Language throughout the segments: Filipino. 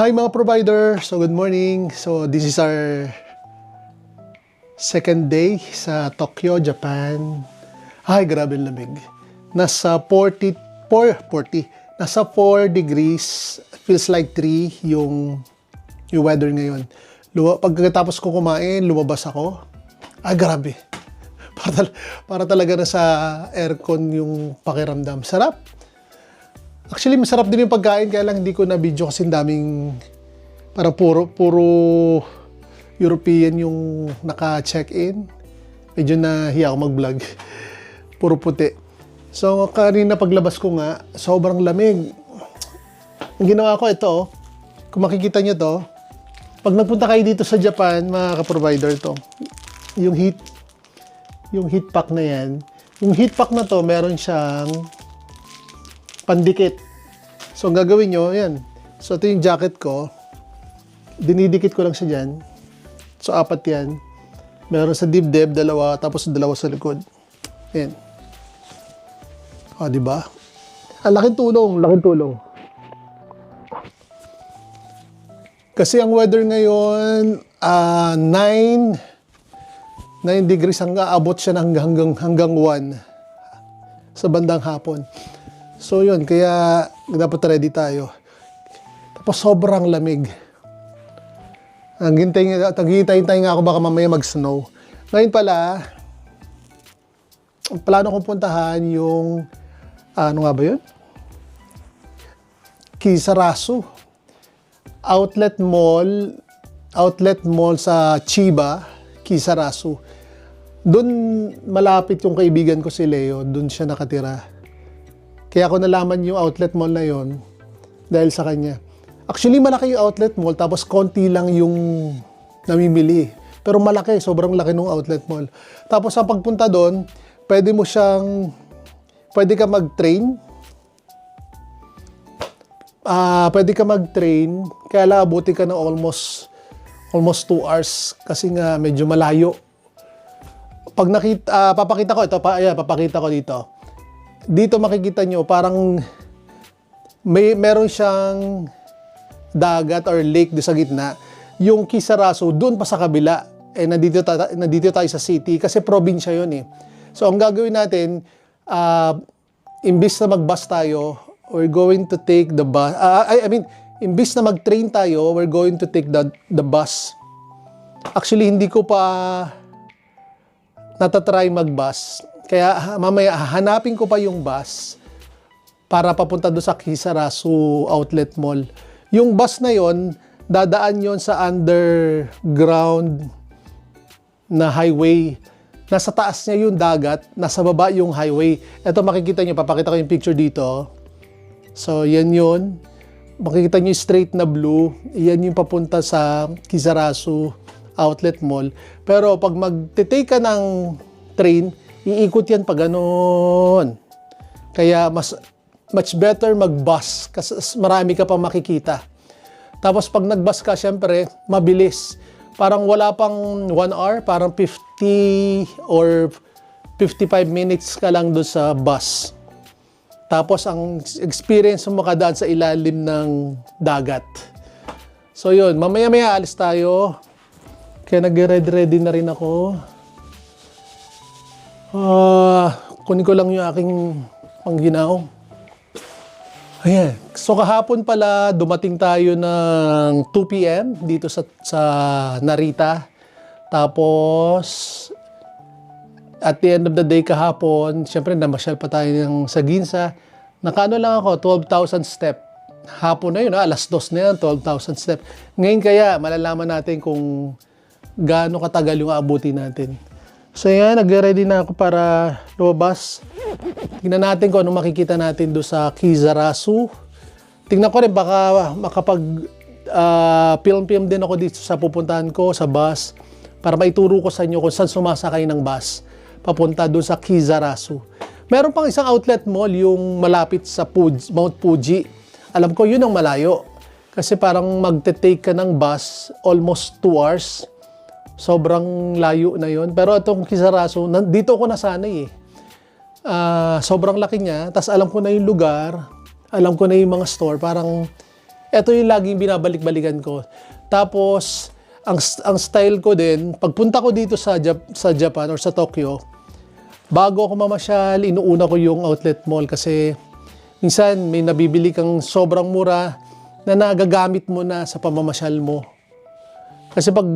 Hi mga provider! So good morning. So this is our second day sa Tokyo, Japan. Ay, grabe ang lamig. Nasa 40. Nasa 4 degrees. Feels like 3 yung weather ngayon. Pagkatapos ko kumain, lumabas ako. Ay, grabe. Para talaga na sa aircon yung pakiramdam. Sarap. Actually, masarap din yung pagkain, kaya lang hindi ko na video kasi daming parang puro European yung naka-check-in. Medyo nahiya ako mag-vlog. Puro puti. So, kanina paglabas ko nga, sobrang lamig. Ang ginawa ko ito, kung makikita nyo to, pag nagpunta kayo dito sa Japan, mga ka-provider to, yung heat pack na yan, yung heat pack na to, meron siyang pandikit. So, ang gagawin nyo, yan. So, ito yung jacket ko. Dinidikit ko lang siya dyan. So, 4 yan. Meron sa dibdib, 2, tapos 2 sa likod. Yan. O, diba? Laking tulong. Kasi ang weather ngayon, 9 degrees hanggang abot siya hanggang 1 sa bandang hapon. So yun, kaya dapat ready tayo. Tapos sobrang lamig. Hintayin nga ako baka mamaya mag-snow. Ngayon pala, plano kong puntahan yung, ano nga ba yun? Kisarasu. Outlet mall sa Chiba, Kisarasu. Doon malapit yung kaibigan ko si Leo, doon siya nakatira. Kaya ako nalaman yung outlet mall na yon dahil sa kanya. Actually, malaki yung outlet mall, tapos konti lang yung namimili. Pero malaki, sobrang laki ng outlet mall. Tapos sa pagpunta doon, pwede ka mag-train. Pwede ka mag-train, kaya laabuti ka ng almost 2 hours kasi nga medyo malayo. Pag papakita ko ito, papakita ko dito. Dito makikita nyo, parang meron siyang dagat or lake doon sa gitna. Yung Kisarasu, doon pa sa kabila. Nandito tayo sa city kasi probinsya yun eh. So, ang gagawin natin, imbis na mag-bus tayo, we're going to take the bus. Imbis na mag-train tayo, we're going to take the bus. Actually, hindi ko pa natatry mag-bus. Kaya mamaya hanapin ko pa yung bus para papunta doon sa Kisarasu Outlet Mall. Yung bus na yon, dadaan yon sa underground na highway. Nasa taas niya yung dagat, nasa baba yung highway. Ito makikita nyo, papakita ko yung picture dito. So yan yun. Makikita nyo yung straight na blue. Yan yung papunta sa Kisarasu Outlet Mall. Pero pag mag-take ka ng train, iikot yan pa ganon. Kaya much better mag-bus kasi marami ka pang makikita. Tapos pag nag-bus ka, syempre, mabilis. Parang wala pang 1 hour, parang 50 or 55 minutes ka lang doon sa bus. Tapos ang experience mo makadaan sa ilalim ng dagat. So yun, mamaya-maya alis tayo. Kaya nag-ready na rin ako. Kunin ko lang yung aking pangginaw. Ayan. So kahapon pala, dumating tayo ng 2 p.m. dito sa Narita. Tapos, at the end of the day kahapon, syempre namasyal pa tayo sa Ginza. Nakaano lang ako, 12,000 step. Hapon na yun, alas 2 na yan, 12,000 step. Ngayon kaya, malalaman natin kung gaano katagal yung aabuti natin. So yan, nag-ready na ako para lumabas. Tingnan natin kung ano makikita natin doon sa Kisarasu. Tingnan ko rin, baka makapag film din ako dito sa pupuntahan ko, sa bus, para maituro ko sa inyo kung saan sumasakay ng bus papunta doon sa Kisarasu. Meron pang isang outlet mall, yung malapit sa Mount Fuji. Alam ko, yun ang malayo. Kasi parang magte-take ka ng bus, almost 2 hours. Sobrang layo na yon. Pero itong Kisarasu, dito ako nasanay eh. Sobrang laki niya. Tapos alam ko na yung lugar. Alam ko na yung mga store. Parang Ito yung laging binabalik-balikan ko. Tapos, ang style ko din, pagpunta ko dito sa Japan or sa Tokyo, bago ako mamasyal, inuuna ko yung outlet mall kasi minsan may nabibili kang sobrang mura na nagagamit mo na sa pamamasyal mo. Kasi pag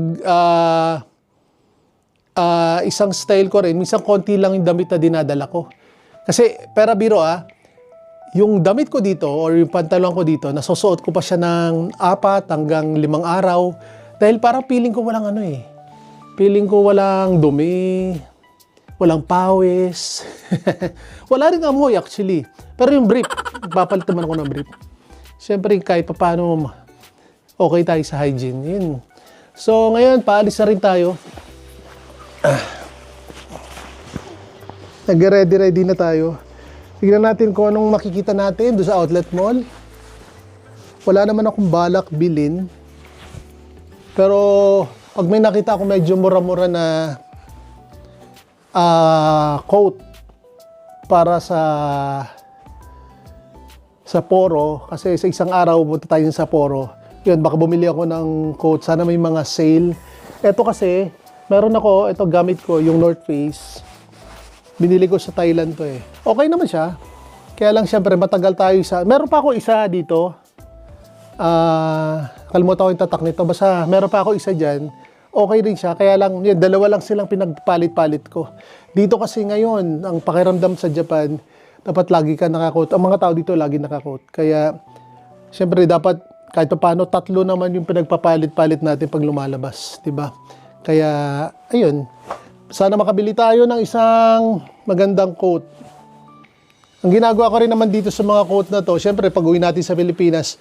isang style ko rin, minsan konti lang yung damit na dinadala ko. Kasi, pera biro yung damit ko dito or yung pantalon ko dito, nasusuot ko pa siya ng 4 hanggang 5 araw. Dahil parang feeling ko walang feeling ko walang dumi, walang pawis. Wala rin amoy actually. Pero yung brief, papalit naman ako ng brief. Siyempre kahit paano okay tayo sa hygiene. Yun. So ngayon, paalis na rin tayo. Nag-ready na tayo. Tignan natin kung anong makikita natin doon sa outlet mall. Wala naman akong balak bilhin. Pero pag may nakita ako medyo mura-mura na coat para sa Sapporo, kasi sa isang araw punta tayo sa Sapporo. Yun, baka bumili ako ng coat. Sana may mga sale. Ito kasi, meron ako, ito gamit ko, yung North Face. Binili ko sa Thailand to Okay naman siya. Kaya lang siyempre matagal tayo meron pa ako isa dito. Kalimutan ko yung tatak nito. Basta meron pa ako isa dyan. Okay rin siya. Kaya lang, yun, dalawa lang silang pinagpalit-palit ko. Dito kasi ngayon, ang pakiramdam sa Japan, dapat lagi ka nakakot. Ang mga tao dito lagi nakakot. Kaya, siyempre dapat kahit paano 3 naman yung pinagpapalit-palit natin pag lumalabas. Diba? Kaya, ayun. Sana makabili tayo ng isang magandang coat. Ang ginagawa ko rin naman dito sa mga coat na to, syempre pag uwi natin sa Pilipinas,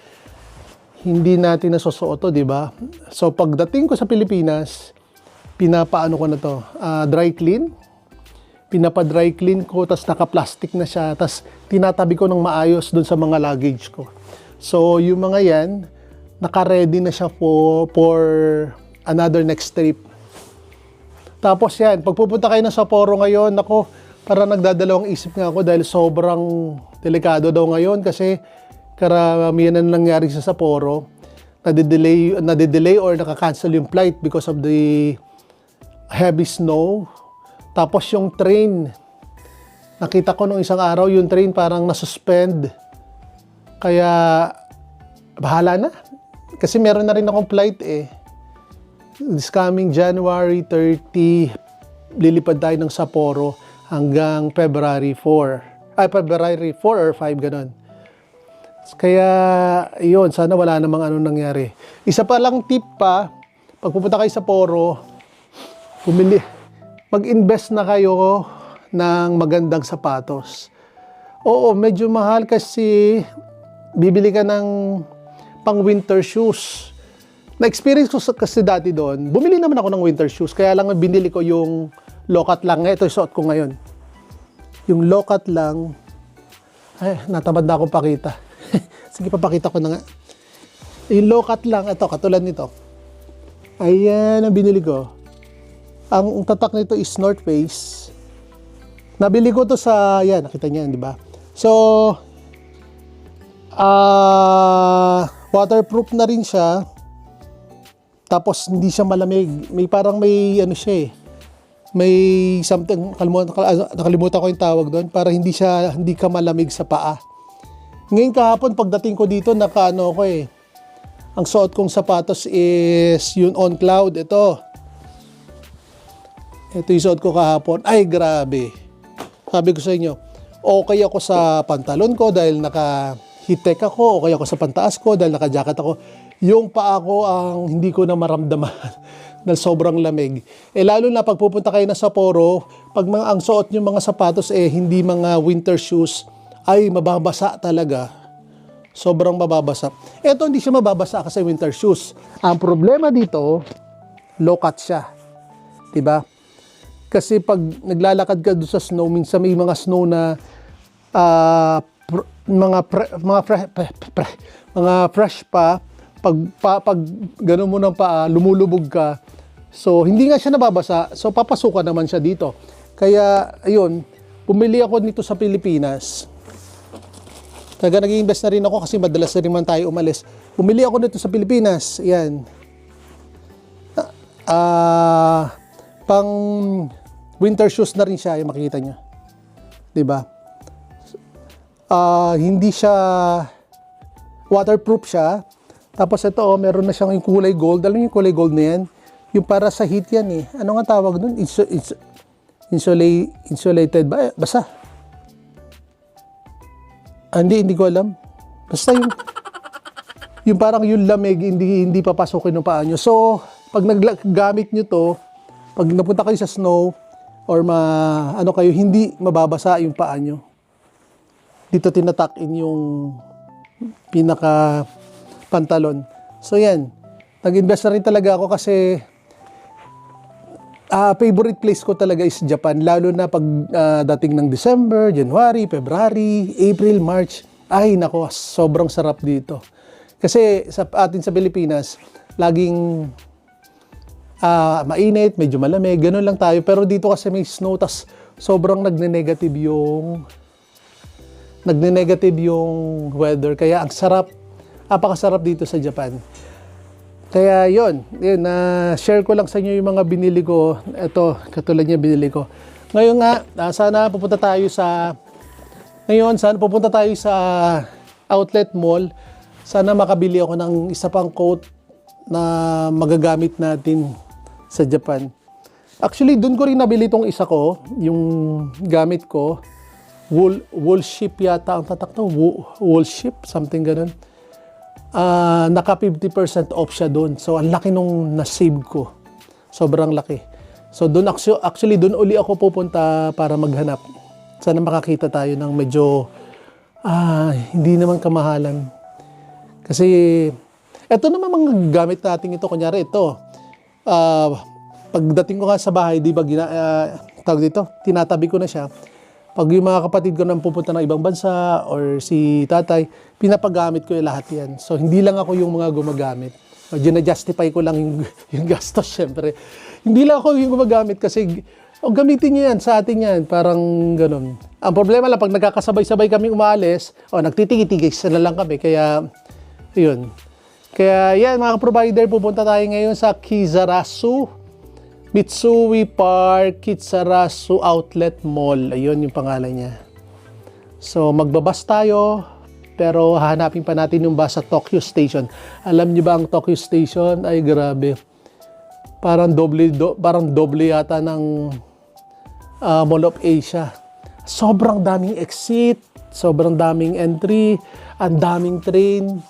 hindi natin nasusuot to, di ba? So pagdating ko sa Pilipinas, pinapaano ko na to, dry clean. Pinapa-dry clean ko, tas naka-plastic na siya, tas tinatabi ko ng maayos dun sa mga luggage ko. So yung mga yan, naka-ready na siya for another next trip. Tapos yan, pag pupunta kayo ng Sapporo ngayon, ako, parang nagdadalawang isip nga ako dahil sobrang delikado daw ngayon kasi karamihan na nangyari sa Sapporo, nade-delay or naka-cancel yung flight because of the heavy snow. Tapos yung train, nakita ko nung isang araw, yung train parang nasuspend. Kaya, bahala na. Kasi meron na rin akong flight This coming January 30, lilipad tayo ng Sapporo hanggang February 4. February 4 or 5, ganun. Kaya, yun, sana wala namang nangyari. Isa pa lang tip pa, pag pupunta kayo sa Sapporo, mag-invest na kayo ng magandang sapatos. Oo, medyo mahal kasi bibili ka ng pang-winter shoes. Na-experience ko kasi dati doon, bumili naman ako ng winter shoes, kaya lang binili ko yung low-cut lang. Ito yung suot ko ngayon. Yung low-cut lang, natamad na akong pakita. Sige, papakita ko na nga. Yung low-cut lang, ito, katulad nito. Ayan, ang binili ko. Ang tatak nito is North Face. Nabili ko to sa, yan, nakita niyan, di ba? So, waterproof na rin siya. Tapos hindi siya malamig. May parang may siya may something, nakalimutan ko yung tawag doon, para hindi ka malamig sa paa. Ngayon kahapon pagdating ko dito, nakaano ko ang suot kong sapatos is yung On Cloud. Ito yung suot ko kahapon. Ay grabe. Sabi ko sa inyo, okay ako sa pantalon ko dahil naka-heat-tech ako, okay ako sa pantaas ko dahil naka-jacket ako. Yung paa ko ang hindi ko na maramdaman dahil sobrang lamig. Lalo na pag pupunta kayo na Sapporo, pag ang suot nyo mga sapatos hindi mga winter shoes, ay mababasa talaga. Sobrang mababasa. Ito hindi siya mababasa kasi winter shoes. Ang problema dito, low-cut siya. Diba? Kasi pag naglalakad ka doon sa snow, minsan may mga snow na mga fresh pa, pag gano'n mo ng paa, lumulubog ka. So, hindi nga siya nababasa. So, papasukan naman siya dito. Kaya, ayun, pumili ako nito sa Pilipinas. Taga nag-i-invest na rin ako kasi madalas na rin man tayo umalis. Bumili ako nito sa Pilipinas. Yan. Pang winter shoes na rin siya, yung makikita nyo. Diba? Hindi siya waterproof siya. Tapos ito, meron na siyang yung kulay gold. Alam niyo yung kulay gold na yan? Yung para sa heat yan eh. Ano nga tawag nun? Insulated ba? Basta. Hindi ko alam. Basta yung parang yung lamig, hindi papasukin ng paa nyo. So, pag naggamit nyo to, pag napunta kayo sa snow, or kayo, hindi mababasa yung paa nyo. Dito tinatak in yung pinaka pantalon. So, yan. Nag-invest na rin talaga ako kasi favorite place ko talaga is Japan, lalo na pag dating ng December, January, February, April, March. Ay nako, sobrang sarap dito. Kasi sa atin sa Pilipinas, laging mainit, medyo malamig, ganun lang tayo. Pero dito kasi may snow, tas sobrang nagne-negative yung weather. Kaya ang sarap, napakasarap dito sa Japan. Kaya yun, share ko lang sa inyo yung mga binili ko. Ito, katulad niya binili ko. Ngayon nga, sana pupunta tayo sa outlet mall. Sana makabili ako ng isa pang coat na magagamit natin sa Japan. Actually, doon ko rin nabili itong isa ko, yung gamit ko. Wool ship yata ang tatak to. Wool ship, something ganun. Naka 50% off siya doon. So, ang laki nung na-save ko. Sobrang laki. So, doon actually, doon uli ako pupunta para maghanap. Sana makakita tayo ng medyo hindi naman kamahalan. Kasi, eto naman mga gamit natin ito. Kunyari, ito. Pagdating ko nga sa bahay, di ba, tawag dito, tinatabi ko na siya. Pag yung mga kapatid ko nang pupunta ng ibang bansa or si tatay, pinapagamit ko yung lahat yan. So, hindi lang ako yung mga gumagamit. Na-justify ko lang yung gastos, syempre. Hindi lang ako yung gumagamit kasi, gamitin nyo yan, sa atin yan. Parang ganun. Ang problema lang, pag nagkakasabay-sabay kami umalis, nagtitigis-tigis na lang kami. Kaya, yun. Kaya, yan, mga provider, pupunta tayo ngayon sa Kizarasu Mitsui Park Kitsarasu Outlet Mall. Ayun yung pangalan niya. So, magbabas tayo, pero hahanapin pa natin yung bus sa Tokyo Station. Alam niyo ba ang Tokyo Station? Ay, grabe. Parang doble yata ng Mall of Asia. Sobrang daming exit, sobrang daming entry, ang daming train.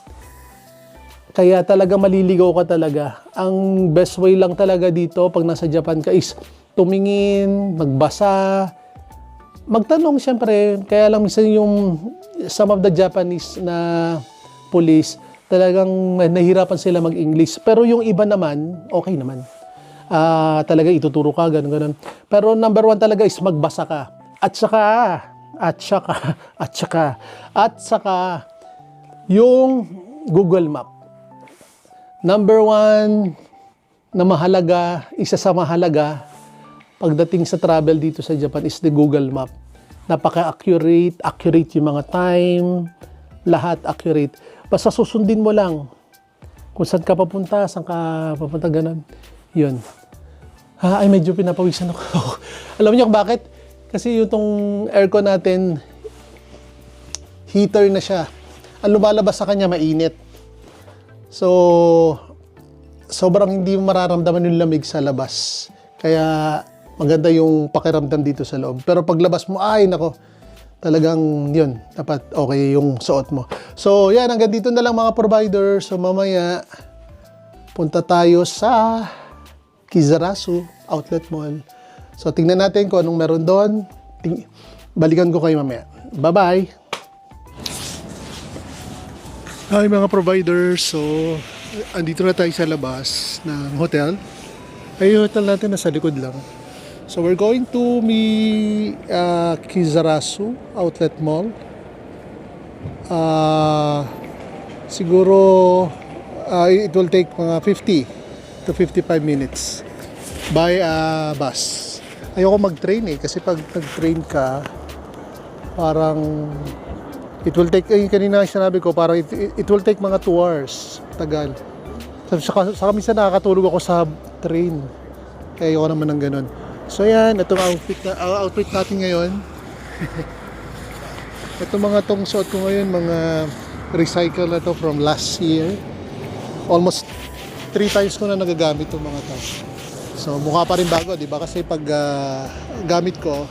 Kaya talaga maliligaw ka talaga. Ang best way lang talaga dito pag nasa Japan ka is tumingin, magbasa, magtanong syempre. Kaya lang minsan yung some of the Japanese na police, talagang nahihirapan sila mag-English. Pero yung iba naman, okay naman. Talaga ituturo ka, ganun. Pero number one talaga is magbasa ka. At saka, yung Google Map. Number one na mahalaga, isa sa mahalaga pagdating sa travel dito sa Japan is the Google Map. Napaka-accurate yung mga time, lahat accurate. Basta susundin mo lang kung saan ka papunta, ganun. Yun. Ay, medyo pinapawisan ako. Alam niyo kung bakit? Kasi yung aircon natin, heater na siya. Ang lumalabas sa kanya, mainit. So, sobrang hindi mo mararamdaman yung lamig sa labas. Kaya, maganda yung pakiramdam dito sa loob. Pero paglabas mo, ay nako, talagang yun, dapat okay yung suot mo. So, yan, hanggang dito na lang mga provider. So, mamaya, punta tayo sa Kizarasu Outlet Mall. So, tingnan natin kung anong meron doon. Balikan ko kayo mamaya. Bye-bye! Hi mga providers, so andito na tayo sa labas ng hotel. Ay, yung hotel natin nasa likod lang. So we're going to Kizarasu Outlet Mall. Siguro it will take mga 50 to 55 minutes by bus. Ayoko mag-train kasi pag nag-train ka, parang It will take, kanina sinabi ko, parang it will take mga 2 hours. Tagal. Saka minsan nakakatulog ako sa train. Kaya ayoko naman ng ganun. So yan, itong outfit natin ngayon. Ito mga tong suot ko ngayon, mga recycle na to from last year. Almost 3 times ko na nagagamit itong mga to. So mukha pa rin bago, di ba? Kasi pag gamit ko,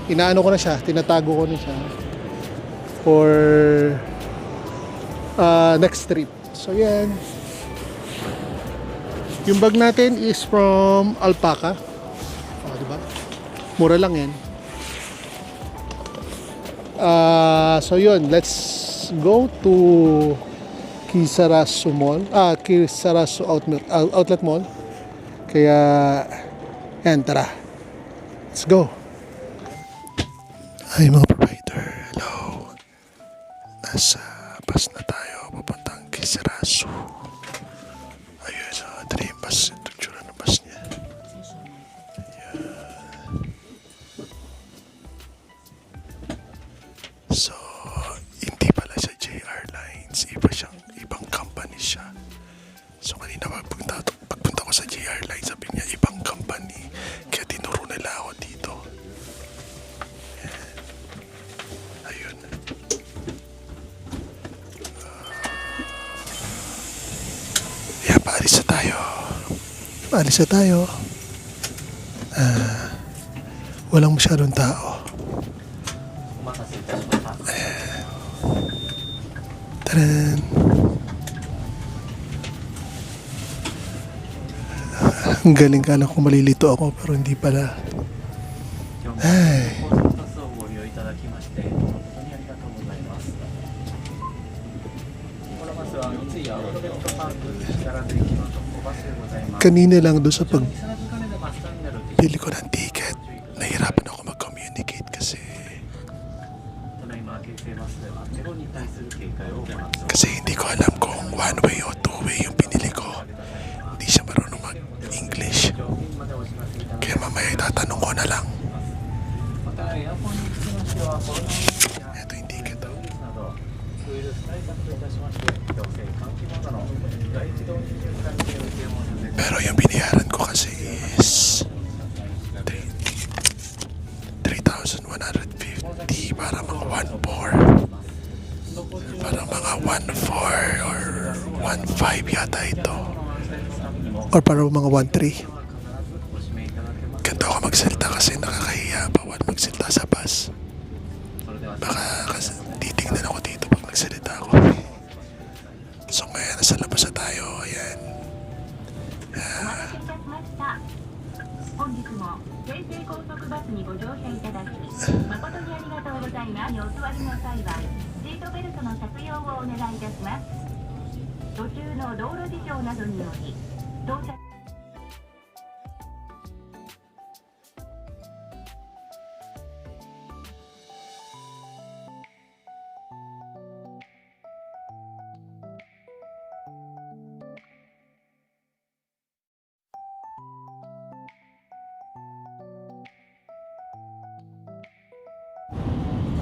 inaano ko na siya, tinatago ko na siya for next trip. So yan. Yung bag natin is from Alpaca. Di ba? Mura lang yan. So yun, let's go to Kisarasu Mall. Kisarasu Outlet Mall. Kaya, yan, tara. Let's go. Hi mga provider. Hello. Nasa bus na tayo. Papuntang Kisarasu. Ayun, so, ito na yung bus. Ito yung tsura ng bus niya. Ayan. So, hindi pala siya JR Lines. Ibang company siya. So, kanina pagpunta ko sa JR Lines, sabi niya, ibang company. Kaya tinuro nila ako dito. Ayun. Ayan, paalis na tayo. Paalis na tayo. Walang masyadong tao. Taran! Ang galing ka na kung malilito ako pero hindi pala. Ay. Kanina lang doon sa pagpili ko ng ticket, nahirapan ako mag-communicate kasi hindi ko alam kung one way o two way yung pinili ko. Hindi siya marunong mag-English. Kaya mamaya itatanong ko na lang. Ito yung ticket. Pero yung binayaran ko kasi is 3,150 para mga 1,400. Para mga 1,400 or 1,500 yata ito. Or para mga 1,300. Ganito ako magsalita kasi nakakahiya bawal magsalita sa bus. Baka kasi titignan ako dito pag magsalita ako. So ngayon nasa labas na tayo. Ayan. 本日も京成高速バスにご乗車いただき誠にありがとうございます。お座りの際はシートベルトの着用をお願いいたします。途中の道路事情などにより到着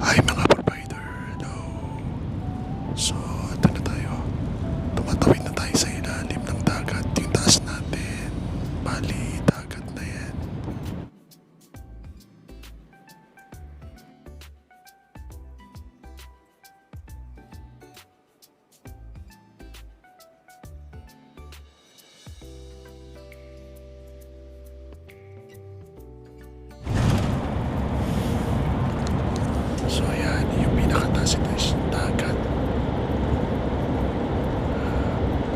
Hi mga provider. Hello. So, ito na tayo. Tumatawid na tayo sa ilalim ng dagat. Yung taas natin. Bali, dagat na yan. So ayan, yung pinakataas ito is dagat.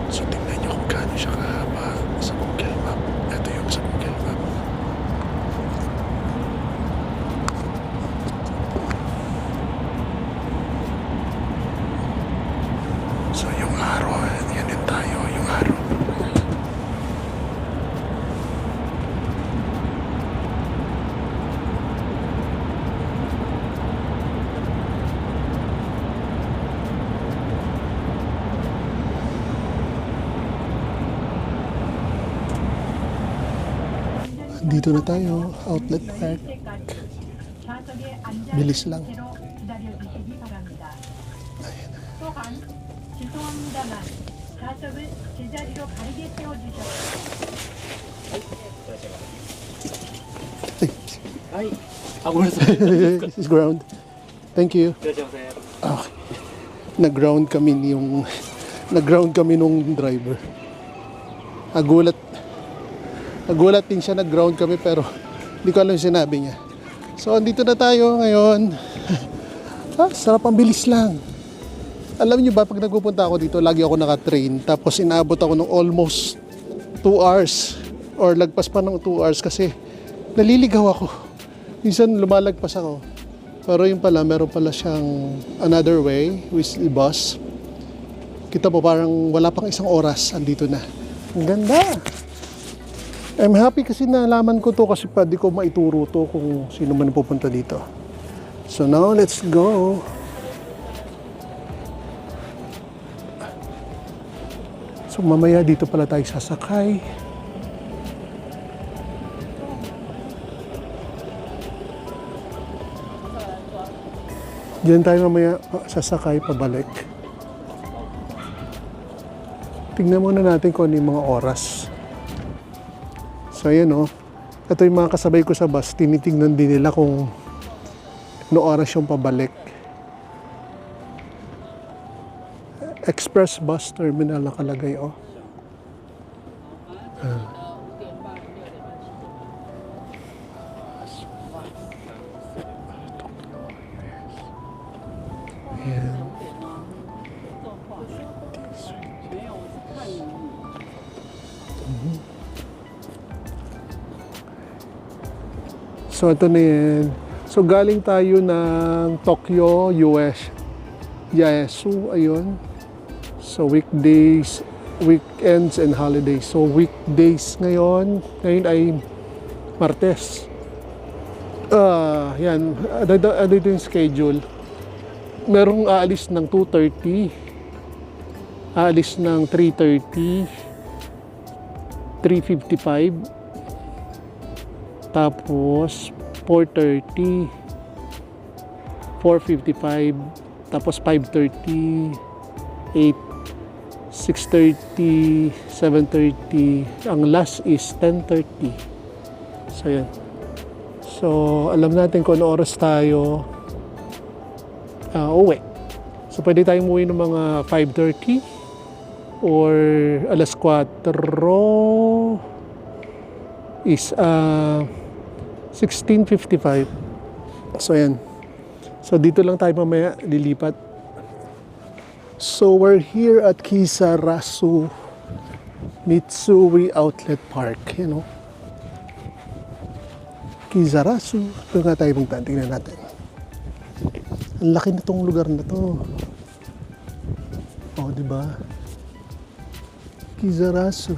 So tingnan nyo kung gaano siya kahaba sa Google Map. Ito yung sa Google Map. So yung araw, yan din tayo, yung araw. Dito na tayo, outlet park. Bilis lang. 죄송합니다만 가석을 제자리로 가리게 세워주셨습니다. はい。あ、ごめんなさい。 It's ground. Thank you. いらっしゃいませ。 Okay. Nag-ground kami yung nag-ground kami nung driver. Nagulat din siya, nag-ground kami pero hindi ko alam yung sinabi niya. So andito na tayo ngayon. Sarap, ang bilis lang. Alam niyo ba, pag nagpupunta ako dito, lagi ako naka-train. Tapos inaabot ako ng almost 2 hours or lagpas pa ng 2 hours kasi naliligaw ako. Minsan lumalagpas ako. Pero yung pala, meron pala siyang another way, which is bus. Kita mo parang wala pang 1 oras, andito na. Ang ganda! I'm happy kasi nalaman ko to kasi pa di ko maituro to kung sino man pupunta dito. So now, let's go! So mamaya dito pala tayo sasakay. Diyan tayo mamaya sasakay pabalik. Tingnan muna natin kung ano yung mga oras. So ayan o. Ito yung mga kasabay ko sa bus. Tinitingnan din nila kung ano oras yung pabalik. Express bus terminal nakalagay o. So ito na yan. So galing tayo ng Tokyo, US. Yaesu, ayun. So weekdays, weekends and holidays. So weekdays ngayon ay Martes. Yan, ano ito yung schedule. Merong aalis ng 2:30. Aalis ng 3:30. 3:55. Tapos 4:30, 4:55, tapos 5:30, 8, 6:30, 7:30. Ang last is 10:30. So yan. So alam natin kung ano oras tayo uwi. So pwede tayong umuwi ng mga 5:30 or alas 4 is 16:55. So yan. So dito lang tayo mamaya lilipat. So we're here at Kisarasu Mitsui Outlet Park, you know. Kisarasu. Ito nga tayo punta. Tingnan natin. Ang laki na tong lugar na to. Oh, di ba? Kisarasu.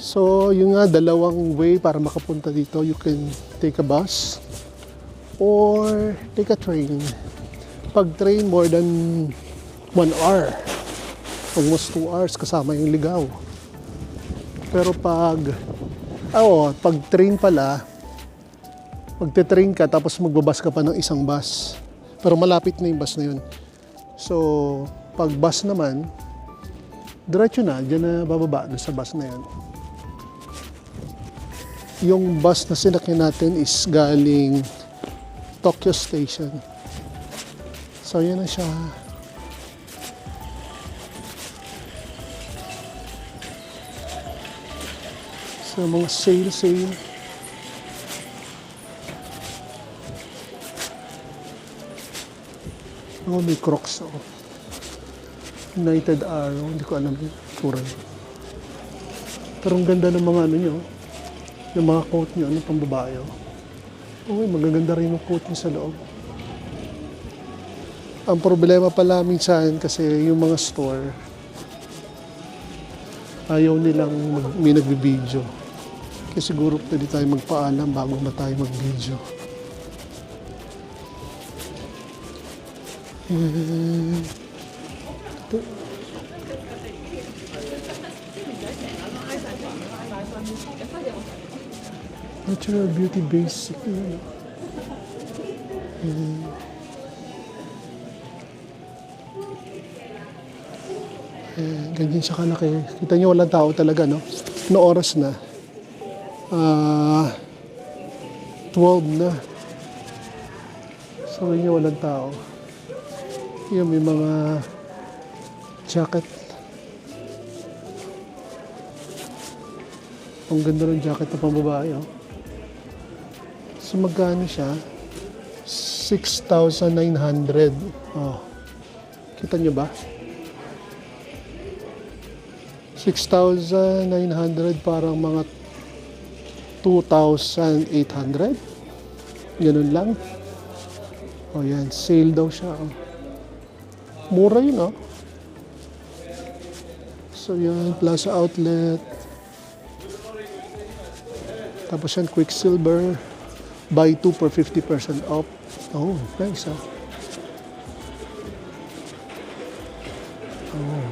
So, yung nga, dalawang way para makapunta dito. You can take a bus or take a train. Pag train, more than 1 hour. Almost 2 hours kasama yung ligaw. Pero pag train pala, magte-train ka tapos magbabas ka pa ng isang bus. Pero malapit na yung bus na yun. So, pag bus naman, diretso na, dyan na bababa doon sa bus na yun. Yung bus na sinakyan natin is galing Tokyo Station. So, yan na siya. So, mga sale. Oh, may Crocs ako. United Arrow. Hindi ko alam yung turan. Pero ang ganda ng mga ano nyo. Yung mga coat nyo, ano pang babae. Oh, magaganda rin yung coat nyo sa loob. Ang problema pala minsan kasi yung mga store, ayaw nilang may nag-video. Kaya siguro pwede tayo magpaalam bago na tayo mag-video. Natural beauty basic. Ganyan siya kalaki. Kita niyo walang tao talaga, no? No oras na? 12 na. So, yun walang tao. Yung may mga jacket. Ang ganda ng jacket na pambabae, oh. So, magkano siya? 6,900. Oh. Kita nyo ba? 6,900 parang mga 2,800. Ganun lang. O yan, sale daw siya. Oh. Mura yun, oh. So yan, Plaza Outlet. Tapos yan, Quicksilver. Buy 2 for 50% off. Oh, nice, ah. Oh.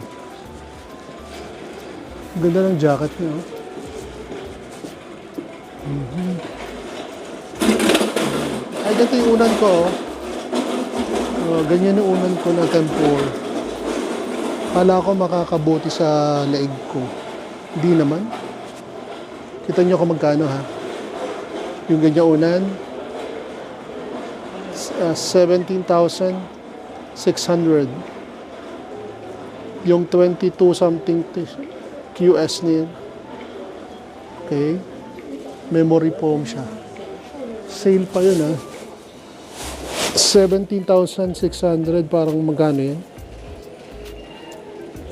Ganda ng jacket niya, oh. Ay, ganito yung unan ko, oh. Oh, ganyan yung unan ko na tempur. Kala ko makakabuti sa leeg ko. Hindi naman. Kita nyo kung magkano, ha? Yung ganyan unan, 17,600. Yung 22 something QS niya. Okay. Memory foam siya. Sale pa yun, ha? 17,600, parang magkano yan?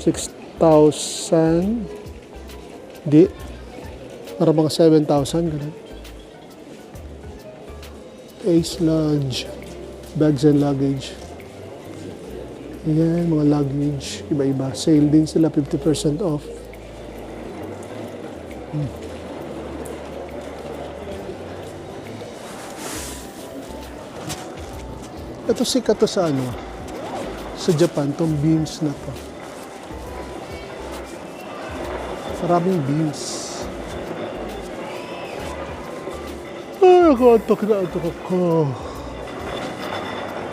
6,000. Di. Para mga 7,000, ganun. Ace Lodge. Bags and luggage. Ayan, mga luggage. Iba-iba. Sale din sila, 50% off. Ito sikat to sa ano? Sa Japan, tong beams na to. Maraming beams. Ay, nakaantok na ako.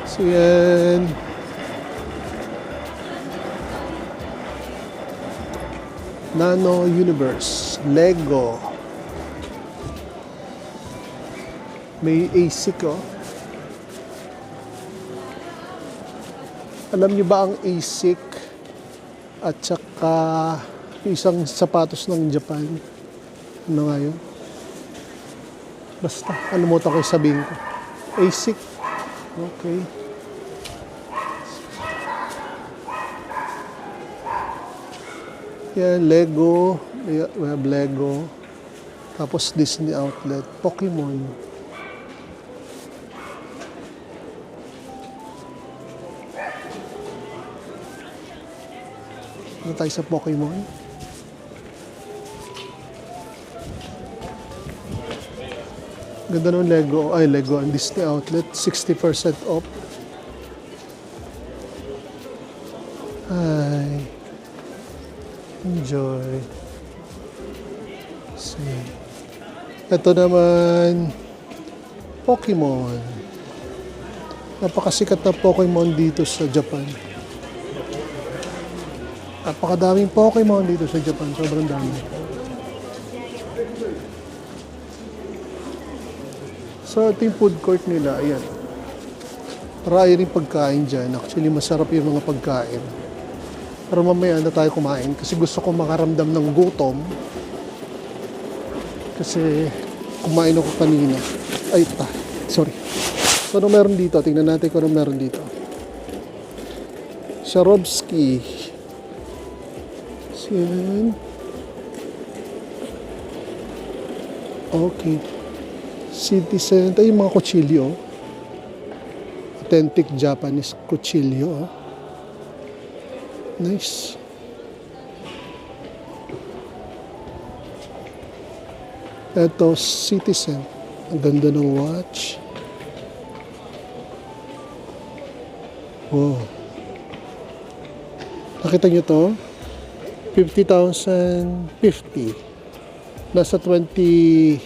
So yan. Nano Universe. Lego. May ASIC, oh. Alam niyo ba ang ASIC at saka isang sapatos ng Japan? Ano nga yun? Basta, kalimutan ko yung sabihin ko. ASIC. Okay. Yan, Lego. We have Lego. Tapos Disney Outlet. Pokemon. Ano tayo sa Pokemon? Ganda ng Lego. Ay, Lego ang Disney Outlet. 60% off. Hi. Enjoy. See. Ito naman, Pokemon. Napakasikat na Pokemon dito sa Japan. Napakadaming Pokemon dito sa Japan. Sobrang dami. So, ito yung food court nila. Ayan. Marami rin pagkain dyan. Actually, masarap yung mga pagkain. Pero mamaya na tayo kumain. Kasi gusto ko makaramdam ng gutom. Kasi kumain ako kanina. Ay, sorry. So, ano meron dito? Tingnan natin kung ano meron dito. Swarovski. Yan. Okay. Citizen. Ito yung mga kutsilyo. Authentic Japanese kutsilyo. Nice. Ito, Citizen. Ang ganda ng watch. Wow. Nakita nyo to? 50,050. Nasa 23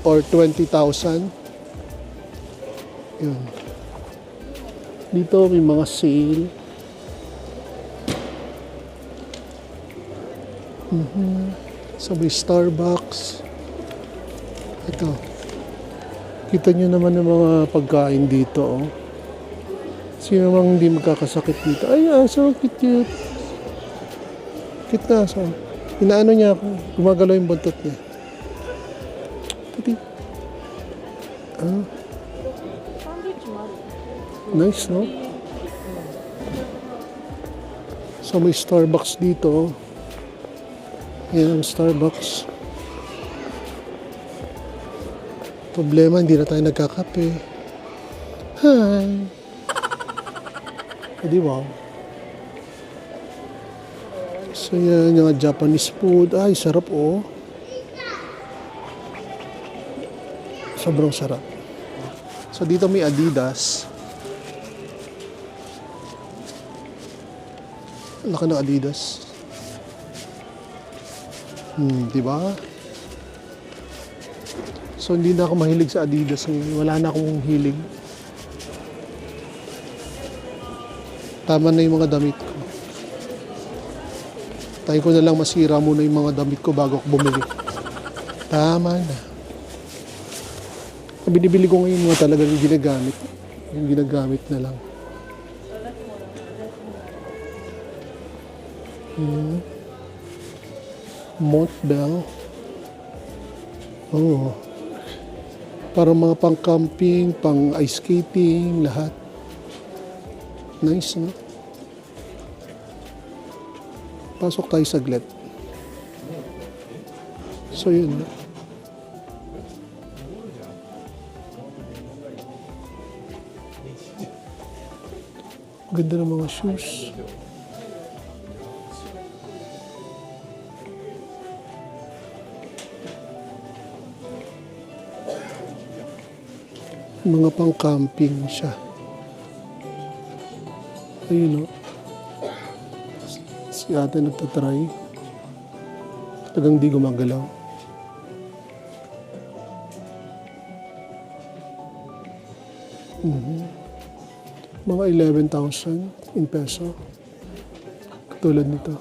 or 20,000. Yun. Dito may mga sale. So may Starbucks. Ito. Kita nyo naman ang mga pagkain dito. Oh. Sino namang hindi magkakasakit dito? Ay, aso. Cute. Cute na aso. Inaano niya ako. Gumagalaw yung buntot niya. Puti. Ah. Nice, no? So may Starbucks dito. Yan ang Starbucks. Problema, hindi na tayo nagkakape. Hi! Di ba? So yan, yung Japanese food. Ay, sarap oh. Sobrang sarap. So dito may Adidas. Laki ng Adidas. Di ba? So hindi na ako mahilig sa Adidas ngayon. Wala na akong hilig. Tama na yung mga damit ko. Tayo ko na lang masira muna yung mga damit ko bago ako bumili. Tama na. Binibili ko ngayon mga talagang ginagamit. Yung ginagamit na lang. Montbell. Oh. Para mga pang camping, pang ice skating, lahat. Nice, no? Pasok tayo saglit. So, yun. No? Ganda ng mga shoes. Mga pang-camping siya. Ayun, no? Si ate nagtatry. Talagang di gumagalaw. Mga 11,000 in peso. Katulad nito.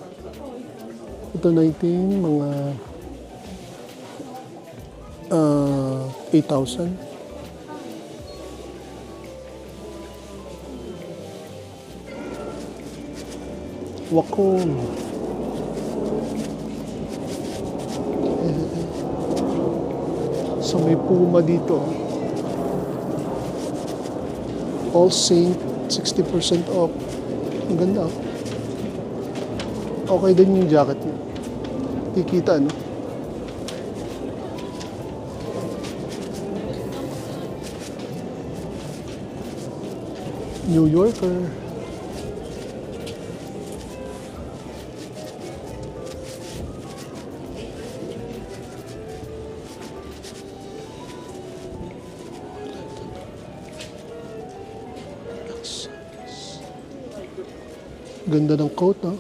Ito 19, mga 8,000. Wacom. So may Puma dito. All Saint, 60% off. Ang ganda. Okay din yung jacket niya. Kikita, no? New Yorker. Ganda ng coat, no?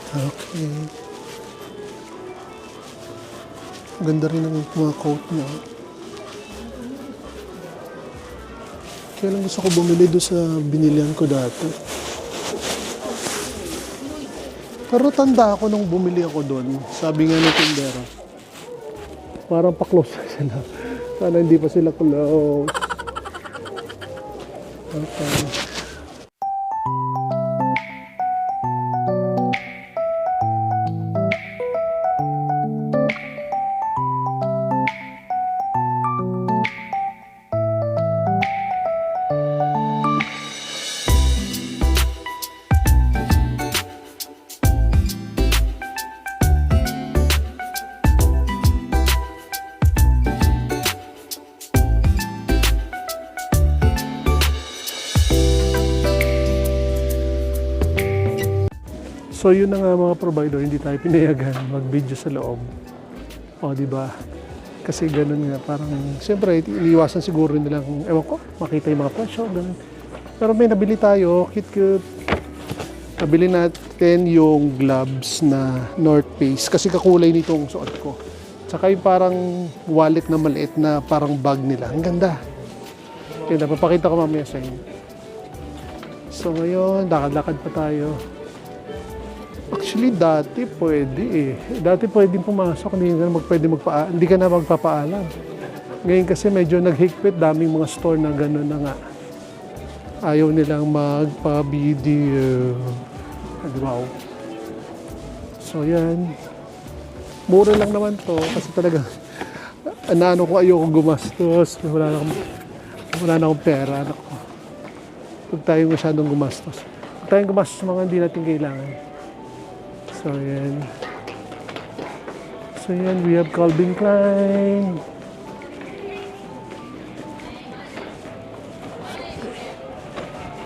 Okay. Ganda rin ng mga coat niya. Kaya lang gusto ko bumili doon sa binilihan ko dati. Pero tanda ako nung bumili ako doon. Sabi nga ng tindera, parang pa-close na sila. Sana hindi pa sila close. Okay. So yun na nga mga provider, hindi tayo pinayagan mag-video sa loob. O, di ba? Kasi ganun nga, parang, siyempre, iniwasan siguro nila kung, ewan ko, makita yung mga presyo, ganun. Pero may nabili tayo, cute. Nabili natin yung gloves na North Face, kasi kakulay nitong suot ko. Tsaka yung parang wallet na maliit na parang bag nila. Ang ganda. Okay, napapakita ko mamaya sa inyo. So ngayon, lakad-lakad pa tayo. Actually, dati pwede eh. Dati pwede pumasok, hindi ka na magpapaalam. Ngayon kasi medyo naghigpit, daming mga store na gano'n na nga. Ayaw nilang magpa-video. Wow. So yan. Mura lang naman to kasi talaga ano ko ayoko gumastos. Wala na akong pera. Naku. Huwag tayong masyadong gumastos. Huwag tayong gumastos sa mga hindi natin kailangan. So yan, we have Calvin Klein.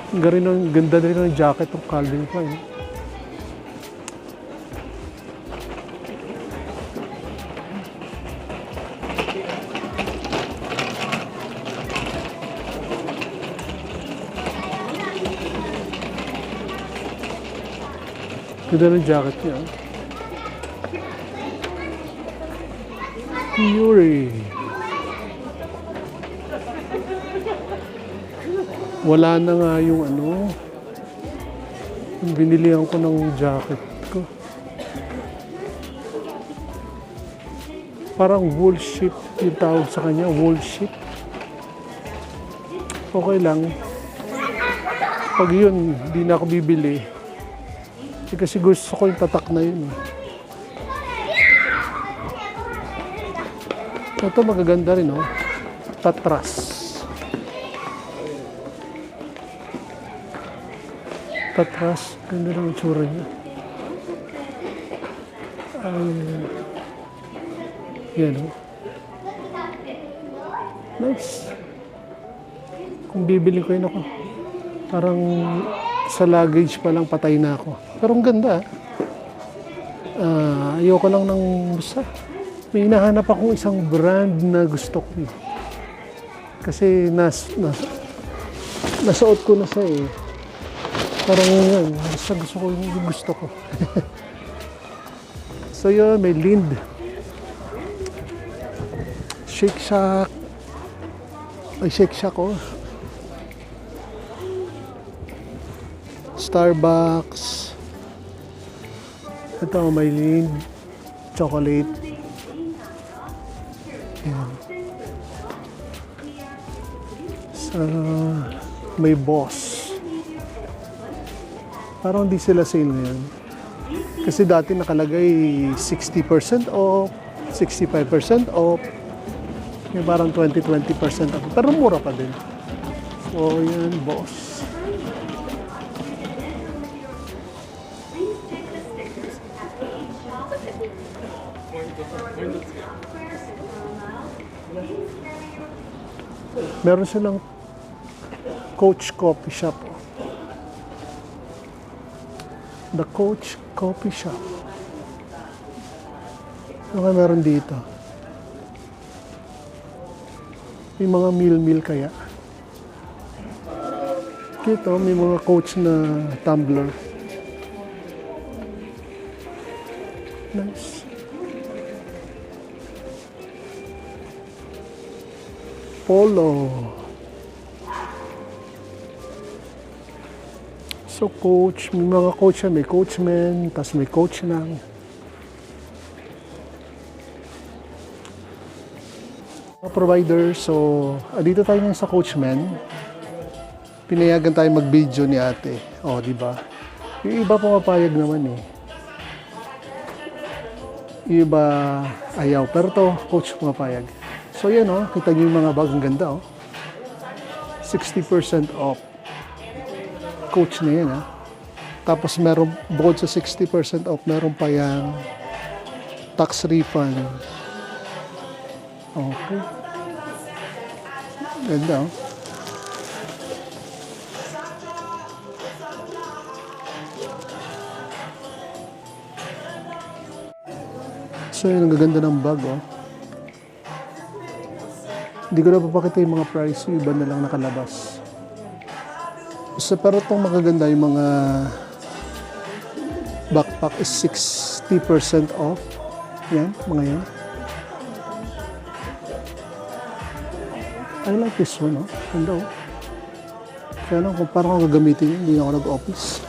Ganda rin ng jacket ng Calvin Klein. Ganda ng jacket niya. Fury. Wala na nga yung yung binilihan ko ng jacket ko. Parang wool sheet yung tawag sa kanya, wool sheet. Okay lang. Pag yun, hindi na ako bibili. Kasi gusto ko yung tatak na yun. Ito magaganda rin, oh. Tatras. Tatras. Ganda rin ang tsura niya. Yan, oh. Nice. Kung bibili ko yun ako, parang sa luggage pa lang patay na ako. Pero ang ganda. Ayoko lang ng basta. May hinahanap akong isang brand na gusto ko. Kasi nasuot ko na siya eh. Parang yan, basta gusto ko yung gusto ko. So yun, may Lind. Shake Shack. Ay, Shake Shack oh. Starbucks. Ito, may Lind. Chocolate. Ayan. So, may Boss. Parang di sila sale ngayon. Kasi dati nakalagay 60% off, 65% off. May parang 20% off. Pero mura pa din. So, yan, Boss. Meron silang Coach Coffee Shop. The Coach Coffee Shop. Ano kaya meron dito? May mga meal kaya. Dito, may mga Coach na tumbler. Nice. Polo. So Coach, may mga Coach yan, may Coachman, tapos may Coach lang. Mga provider, so dito tayo ngayon sa Coachman. Pinayagan tayo mag-video ni ate. O, di ba? Yung iba pumapayag naman eh. Yung iba ayaw, pero to Coach pumapayag. So yan oh, kita niyo yung mga bag, ang ganda oh. 60% off. Coach na yan ah. Tapos meron, bukod sa 60% off, meron pa yung tax refund. Okay. Ganda oh. So yun, ang gaganda ng bag oh. Hindi ko na papakita yung mga price, yung iba na lang nakalabas. So, pero itong magaganda yung mga backpack is 60% off. Yan, mga yan. I like this one, oh. Ganda, oh. Kaya lang, kung parang ako gagamitin yun, hindi ako nag-office.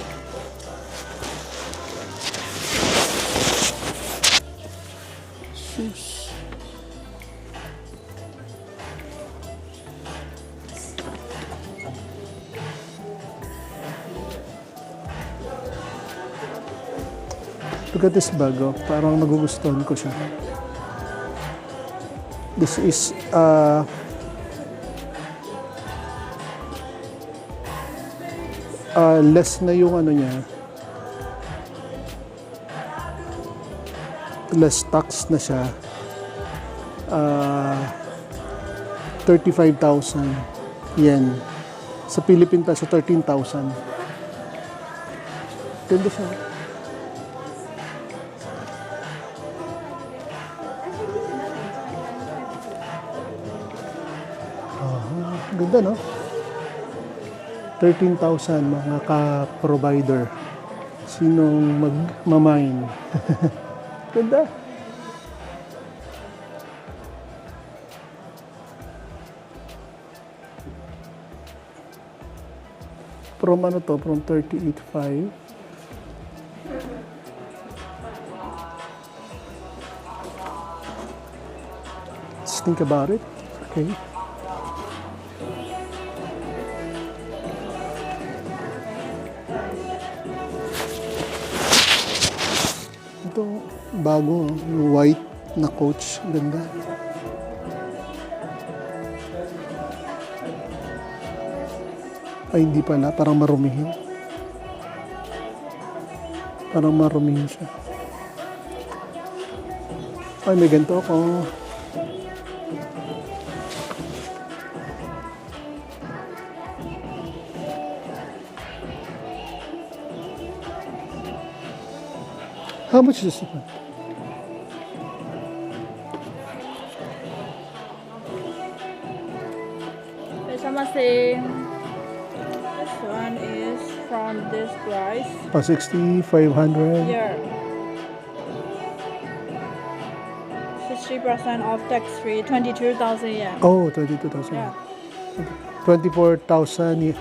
Shoes. Look at this bag, oh. Parang nagugustuhan ko siya. This is less na yung ano niya. Less tax na siya. 35,000 yen. Sa Philippine peso, 13,000. Ganda siya. Ganda, no? 13,000 mga ka-provider. Sinong magmamine? Ganda. From ano to? From 38.5. Let's think about it. Okay. Ito, bago, yung white na coach. Ganda. Ay, hindi pala. Parang marumihin. Parang marumihin siya. Ay, may ganito ako. How much is this one? Saying this one is from this price. 60, 500. Yeah. 60% off tax free, 22,000 yen. Oh, 22,000. Yeah. 24,200,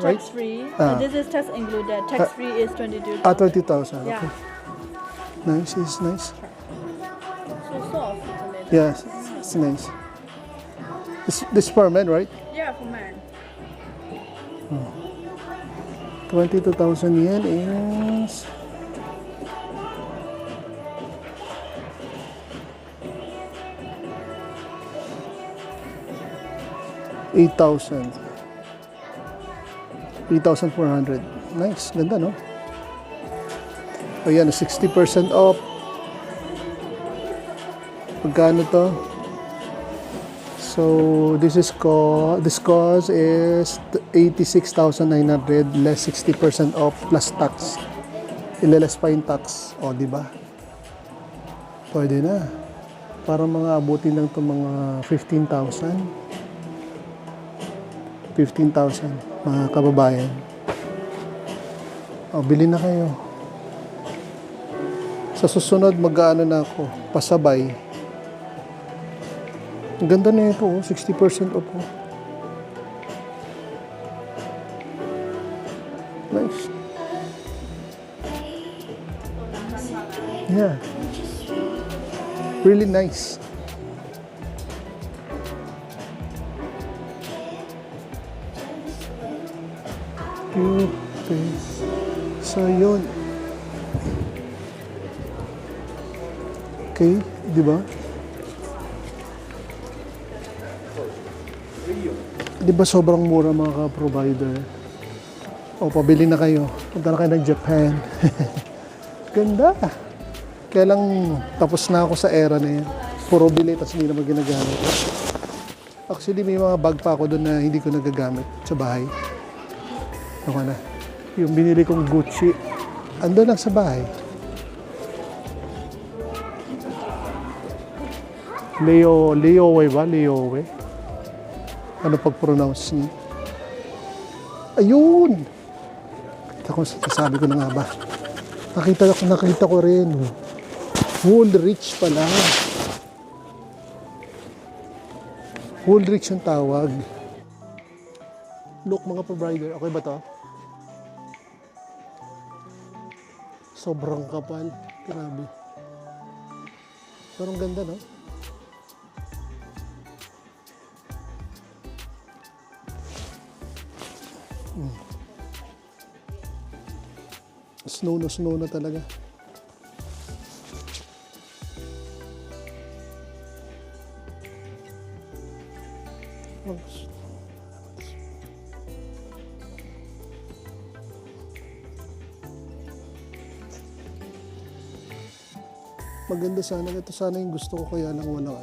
right? Tax free. Ah. This is tax included. Tax free is 22,000. 20,000. Yeah. Okay. Nice, it's nice. So soft. Isn't it? Yes, it's nice. This for men, right? Yeah, for men. 22,000 yen is $8,000. 8,400. Nice, ganda, no? Ayan, 60% off. Pagkano to? So this cost is 86,900 less 60% off plus tax. Ilaless pa yung tax. O, di ba? Pwede na. Para mga abutin lang to mga 15,000. 15,000 mga kababayan. O, bili na kayo. Sa susunod, mag-ano na ako. Pasabay. Ang ganda na ito, 60% off. Nice. Yeah. Really nice. Okay. So, yun. Okay, di ba? Di ba sobrang mura mga ka-provider? O, pabili na kayo. Punta na kayo ng Japan. Ganda. Kaya lang, tapos na ako sa era na yan. Puro bili, tapos hindi naman ginagamit. Actually, may mga bag pa ako doon na hindi ko nagagamit sa bahay. Ako na. Yung binili kong Gucci, ando lang sa bahay. Leowe ba? Leowe? Ano pag-pronounce niya? Ayun! Sabi ko na nga ba? Nakita ko rin. Woolrich pala. Woolrich ang tawag. Look mga provider, okay ba to? Sobrang kapal. Grabe. Pero ang ganda, no? Snow na talaga. Maganda sana. Ito sana yung gusto ko, kaya lang walang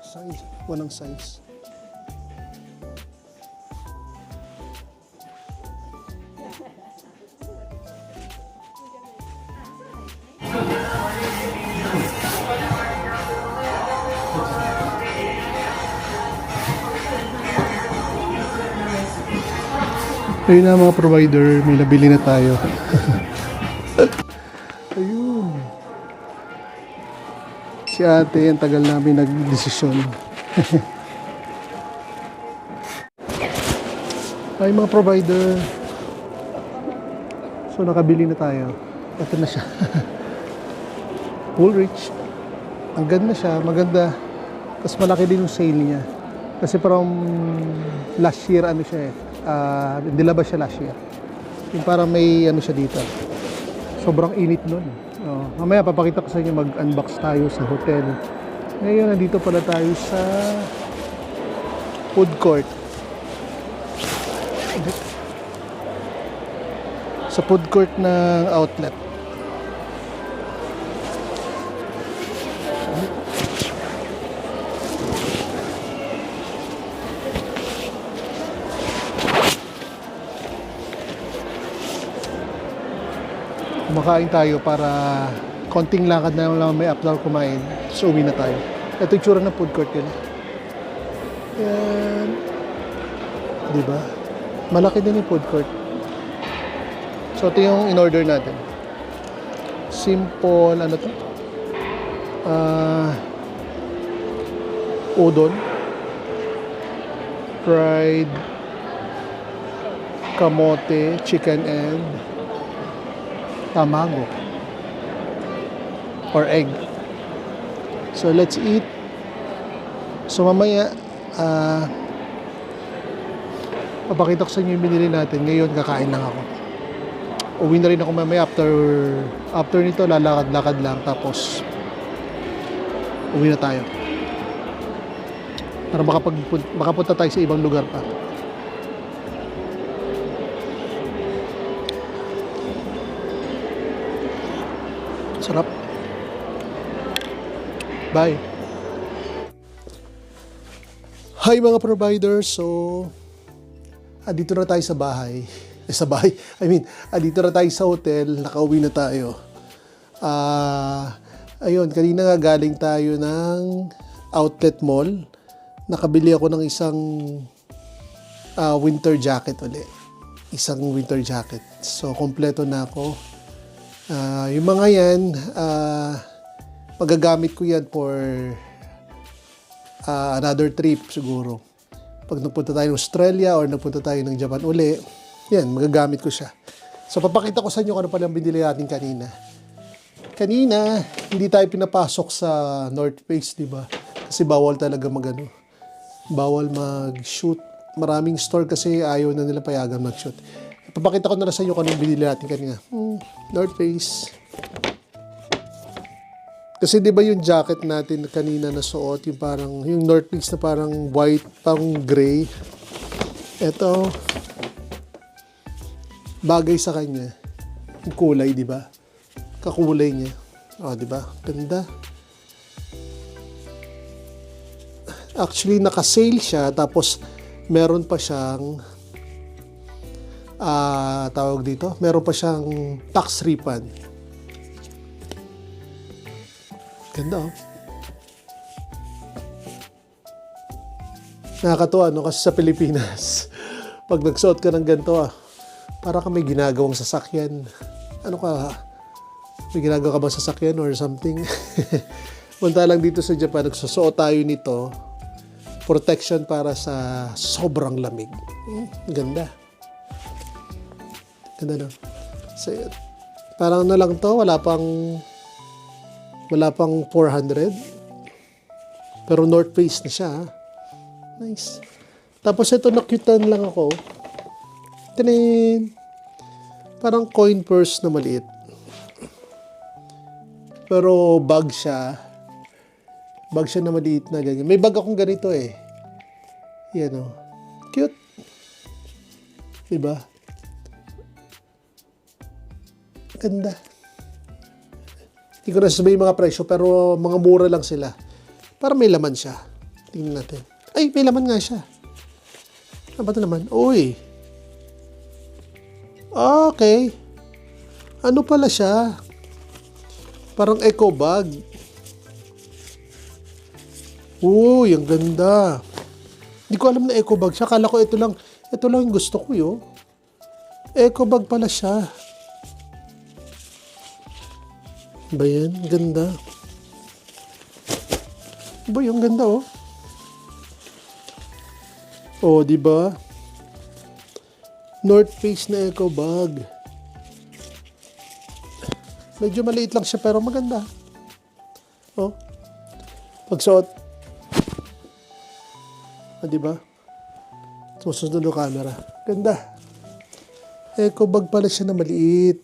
size. Walang size. Ayun na mga provider, may nabili na tayo. Ayun. Si ate, ang tagal namin nag-desisyon. Ay mga provider. So nakabili na tayo. Ito na siya. Woolrich. Ang ganda siya, maganda. Tapos malaki din yung sale niya. Kasi parang last year ano siya nilabas siya last year. Yung parang may ano siya dito. Sobrang init nun. Mamaya papakita ko sa inyo, mag-unbox tayo sa hotel. Ngayon nandito pala tayo sa food court. Sa food court ng outlet. Kumakain tayo para konting lakad na lang may after kumain. So uwi na tayo. Ito yung tsura ng food court yun. Yan. Diba? Malaki din yung food court. So ito yung in-order natin. Simple, ano to? Udon. Fried kamote, chicken and tamago or egg. So let's eat. So mamaya papakita ko sa inyo yung binili natin. Ngayon kakain lang ako. Uwi na rin ako mamaya after nito, lalakad-lakad lang tapos uwi na tayo para makapunta tayo sa ibang lugar pa. Sarap. Bye. Hi mga providers. So, dito na tayo sa bahay. Dito na tayo sa hotel. Nakauwi na tayo. Ayun, kanina nga galing tayo ng outlet mall. Nakabili ako ng isang winter jacket ulit. Isang winter jacket. So, kompleto na ako. Yung mga yan, magagamit ko yan for another trip siguro. Pag nagpunta tayo ng Australia or nagpunta tayo ng Japan uli, yan, magagamit ko siya. So, papakita ko sa inyo kung ano palang binili natin kanina. Kanina, hindi tayo pinapasok sa North Face, di ba? Kasi bawal talaga bawal mag-shoot. Maraming store kasi ayaw na nila payagan mag-shoot. Papakita ko na lang sa inyo kung anong binili natin kanina. North Face. Kasi di ba yung jacket natin kanina na suot, yung North Face na parang white, parang gray. Ito, bagay sa kanya. Yung kulay, di ba? Kakulay niya. Di ba? Ganda. Actually, naka-sale siya, tapos meron pa siyang tawag dito, meron pa siyang tax refund. Ganda, oh. Nakakatuwa, no? Kasi sa Pilipinas, pag nagsuot ka ng ganito, para ka may ginagawang sasakyan. Ano ka? May ginagawa ka ba sasakyan or something? Punta lang dito sa Japan, nagsusuot tayo nito. protection para sa sobrang lamig. Ganda. Ganda no? So, parang na lang to, wala pang 400. Pero North Face na siya. Nice. Tapos ito, nakyutan lang ako. Tinin! Parang coin purse na maliit. Pero bag siya. Bag siya na maliit na ganyan. May bag akong ganito eh. Yan o. Cute. Diba? Ganda. Hindi ko na sabihin mga presyo, pero mga mura lang sila. Para may laman siya. Tingnan natin. Ay, may laman nga siya. Ano ba ito naman? Uy. Okay. Ano pala siya? Parang eco bag. Uy, ang ganda. Hindi ko alam na eco bag siya. Akala ko ito lang yung gusto ko yun. Eco bag pala siya. Ba yan? Ganda. Ba yung ganda oh. Oh, di ba? North Face na eco bag. Medyo maliit lang siya pero maganda. Oh. Pagsuot. Ah, di ba? Susunod yung camera. Ganda. Eco bag pala siya na maliit.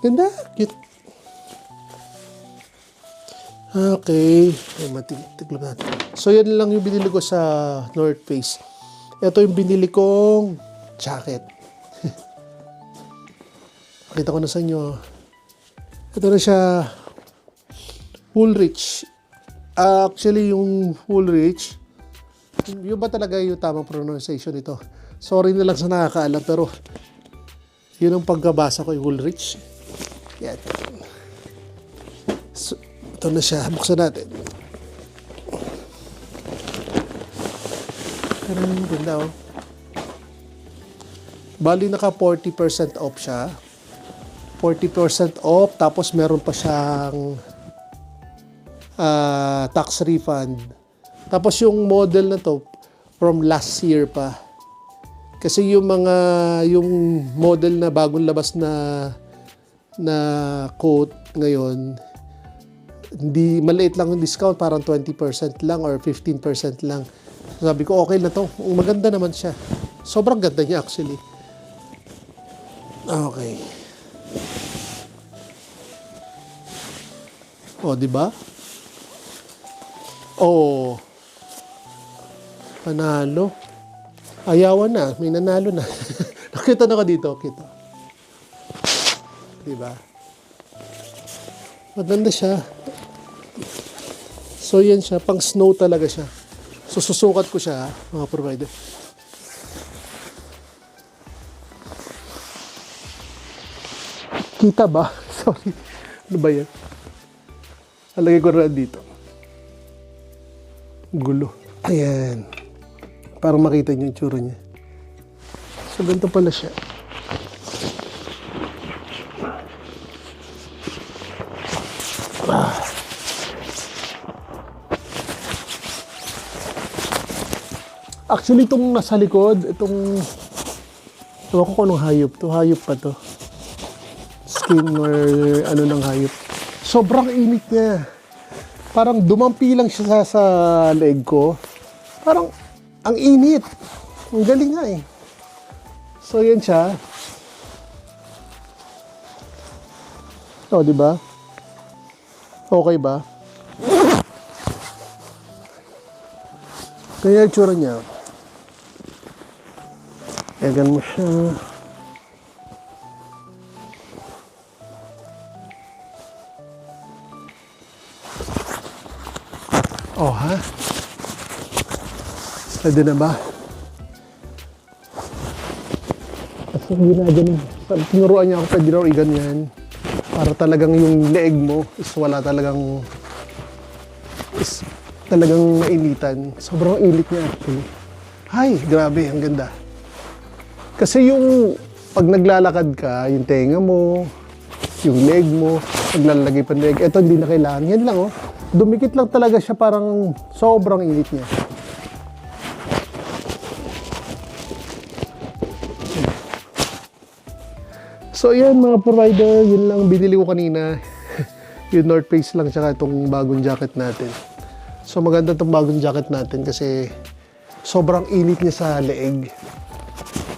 Ganda. Cute. Okay. Ay, matiglam natin. So, yan lang yung binili ko sa North Face. Ito yung binili kong jacket. Pakita ko na sa inyo. Ito na siya. Woolrich. Actually, yung Woolrich, yun ba talaga yung tamang pronunciation ito? Sorry na lang sa nakakaalam, pero yun ang pagkabasa ko, yung Woolrich. Yan. So, ito na siya. Buksan natin. Ganda oh. Bali naka 40% off siya. 40% off. Tapos meron pa siyang tax refund. Tapos yung model na to from last year pa. Kasi yung model na bagong labas na coat ngayon, hindi maliit lang yung discount, parang 20% lang or 15% lang. Sabi ko okay na to. Maganda naman siya. Sobrang ganda niya actually. Okay. Oh, di ba? Oh. Panalo. Ayawan na, may nanalo na. Nakita na ka dito, kita. Di ba? Maganda siya. So yan siya, pang snow talaga siya. So susukat ko siya, mga provider. Kita ba? Sorry. Ano ba yan? Alagay ko na dito. Gulo. Ayan. Para makita niyo yung tsura niya. So, ganito pala siya. Actually, itong nasa likod, itong... Ewan ko kung anong hayop to. Hayop pa to. Skin or ano ng hayop. Sobrang init niya. Parang dumampi lang siya sa leg ko. Parang ang init. Ang galing nga eh. So yan siya. O, di ba? Okay ba? Kaya yung tsura niya. Egan mo siya. Oh, ha? Pwede na ba? Kasi hindi na ganun. Tinuruan niya ako, pwede na rin ganyan. Para talagang yung leeg mo is wala talagang... is talagang mainitan. Sobrang init niya actually. Ay, grabe, ang ganda. Kasi yung pag naglalakad ka, yung tenga mo, yung leg mo, naglalagay pa leg, eto hindi na kailangan. Yan lang oh. Dumikit lang talaga siya, parang sobrang init niya. So yan mga provider, yun lang binili ko kanina. Yung North Face lang, tsaka itong bagong jacket natin. So maganda itong bagong jacket natin kasi sobrang init niya sa leeg.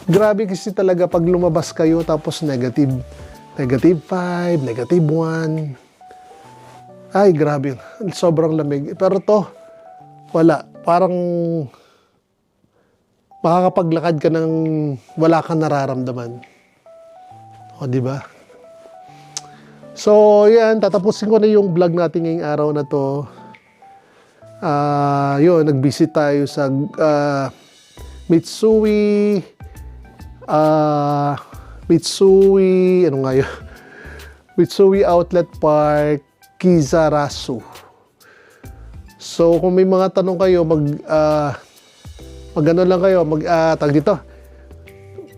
Grabe kasi talaga pag lumabas kayo tapos negative 5, negative 1. Ay, grabe. Sobrang lamig. Pero to, wala. Parang makakapaglakad ka ng wala kang nararamdaman. O, di ba? So, yan. Tatapusin ko na yung vlog natin ngayong araw na to. Yun, nag-visit tayo sa Mitsui, ano nga yun? Mitsui Outlet Park, Kizarasu. So, kung may mga tanong kayo, mag-ano lang kayo,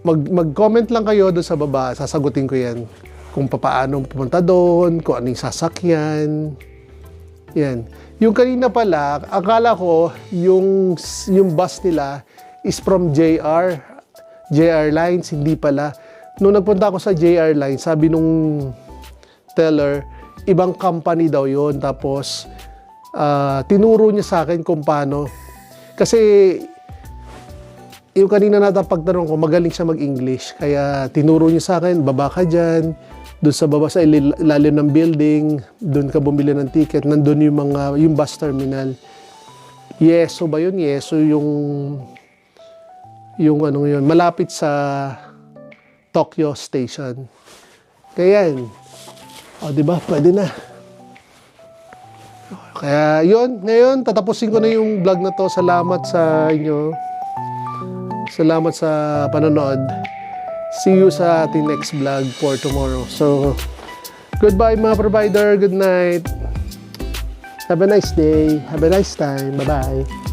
mag-comment lang kayo doon sa baba, sasagutin ko yan. Kung paano pumunta doon, kung ano yung sasakyan. Yan. Yung kanina pala, akala ko yung bus nila is from JR Lines, hindi pala. Nung nagpunta ako sa JR Lines, sabi nung teller, ibang company daw yon. Tapos, tinuro niya sa akin kung paano. Kasi, yung kanina natapagtanong ko, magaling siya mag-English. Kaya, tinuro niya sa akin, baba ka dyan, doon sa baba sa ilalim ng building, doon ka bumili ng ticket, nandun yung bus terminal. Yeso ba yun? Yeso yung ano yun, malapit sa Tokyo Station. Kaya yan. O, diba? Pwede na. Kaya yun, ngayon, tatapusin ko na yung vlog na to. Salamat sa inyo. Salamat sa panonood. See you sa ating next vlog for tomorrow. So, goodbye mga provider. Good night. Have a nice day. Have a nice time. Bye-bye.